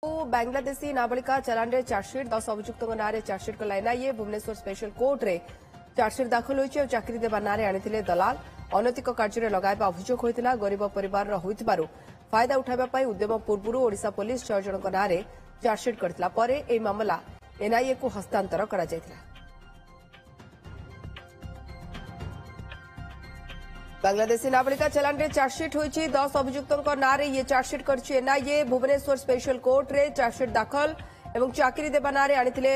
बांग्लादेशी नाबालिका चलाण रे चार्जसीट 10 अभियुक्त नाँ चार्जसीट कला एनआईए भुवनेश्वर स्पेशल कोर्ट रे चार्जसीट दाखल होइछि और चाकरी देवा नाँ आनिथिले दलाल अनैतिक कार्य लगाइबा अभियोग होइतिला गरीब परिवार होइतिबारु फायदा उठाइबा पई उद्यम पूर्वरु ओडिशा पुलिस 6 जनक नाँ चार्जसीट करथिला परे एई मामला एनआईए को हस्तांतर करा जायतिला। बांग्लादेशी नाबालिका चलाण रे चार्जसीट होइछि 10 अभियुक्तों नाँ ये चार्जसीट करछि एनआईए भुवनेश्वर स्पेशल कोर्ट रे चार्जसीट दाखल एवं चाकरी देवा नाँ आनिथिले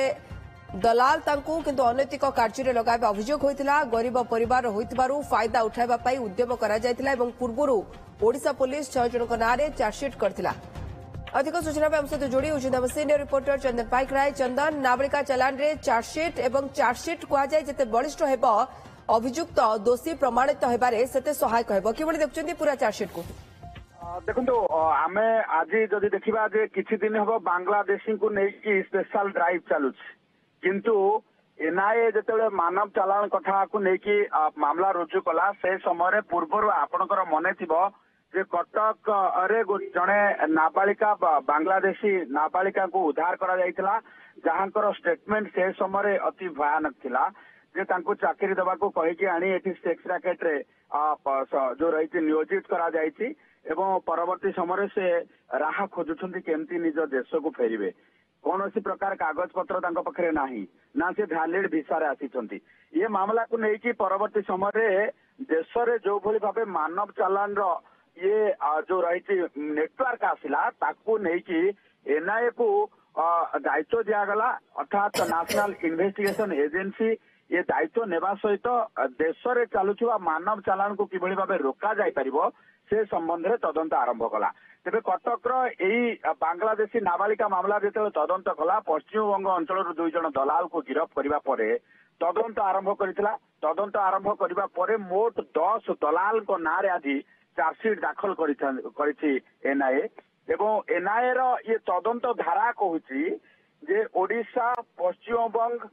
दलाल तांकू किंतु अनैतिक कार्य लगाइबा अभियोग होइतिला गरीब परिवार होइतिबारु फायदा उठाइबा पई उद्यम करा जायतिला एवं पूर्वरु ओडिशा पुलिस 6 जनक नाँ चार्जसीट करथिला। अधिक सूचना पे हमसे जोड़ी होउछन सीनियर रिपोर्टर चंदन पाइकराय। चंदन, नाबालिका चलाण रे चार्जसीट एवं चार्जसीट कुआ जाय जते बलिष्ठ हेबो अभियुक्त दोषी प्रमाणित हेबारे सेते सहायक हेबो किबळी देखुचंती पूरा चार्जसीट को देखो आमे आज जदि देखिबा जे किछि दिन हबो बांग्लादेशी को नेकी स्पेशल ड्राइव चालुछि किंतु एनआईए जेतेबेले मानव चालाण कथा को नेकी मामला रुजु कला से समय पूर्व आपणकर मने थिबो जे कटक रे जणे नाबालिका बांग्लादेशी नाबालिका को उद्धार करा जायतिला जहांकर स्टेटमेंट से समय अति भयानक थिला जे तांको चाकरी देवा को कहिकी आनी एठी सेक्स रैकेट रे जो रही नियोजित करा जायछि एवं परवर्ती समय से राह खोजुछन्ती केमती निज देश को फेरिबे कौन प्रकार कागज पत्र तांको पखरे नाही ना से वैलिड भिसा रे आसीछन्ती ये मामला को नेकी परवर्ती समय देश रे जो भली भाबे मानव चालान रो ये जो रही नेटवर्क आसिला ताकू नेकी एनआईए को दायित्व दियागला अर्थात नेशनल इन्वेस्टिगेशन एजेंसी ये दायित्व नेबा सहित देश रे चालुथिबा मानव चालान को किभली भाबे रोका जाय परिबो से संबंध में तदंत आरंभ कला। तेबे कटकर एई बांग्लादेशी नाबालिका मामला जेते तदंत कला पश्चिमबंग अंचल 2 जन दलाल को गिरफ करबा परे तदंत आरंभ करितला। तदंत आरंभ करबा परे मोट 10 दलाल को नारे आदि चार्जसीट दाखल करिछि एनआईए एवं एनआईए रो ये तदंत धारा कहूछि जे ओडिशा पश्चिमबंग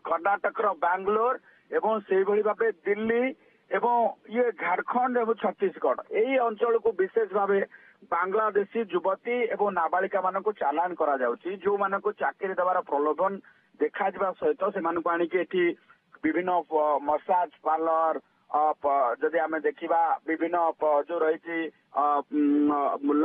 कर्नाटक बैंगलोर एवं से भली भाबे दिल्ली एवं ये झारखंड एवं छत्तीसगढ़ यही अंचल को विशेष भाव बांग्लादेशी युवती एवं नाबालिका मान चालान करा जाउछि जो मान चाकरी देवार प्रलोभन देखा जावा सहित से मानक आनिक एठी विभिन्न मसाज पार्लर जदि आमे देखिबा विभिन्न जो रही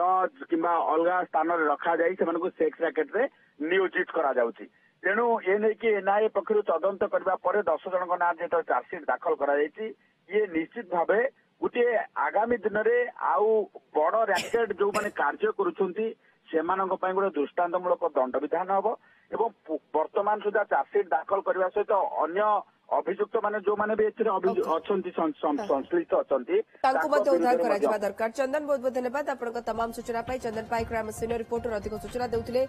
लज किंबा अलग स्थान रखा जाई से मानक सेक्स रैकेट रे नियोजित करा जाउछि। तेणु ये नहीं कि एनआईए पक्षर तदंत करबा परे 10 जनक नाम जो चार्जसीट दाखल करा जायछि ये निश्चित भावे गोटे आगामी दिन में आउ बड़ रैकेट जो माने कार्य करुछंती सेमानक पय गोटे दृष्टांतमूलक दंड विधान हबो एवं वर्तमान सुधा चार्जसीट दाखल करबा सहित अन्य अभियुक्त माने जो माने भी एथिरे अछंती संश्लिष्ट अछंती तांको मते उद्धार करा दरकार। चंदन बहुत बहुत धन्यवाद आपनका तमाम सूचना पाई। चंदन पाइक राम सीनियर रिपोर्टर अधिक सूचना देउथिले।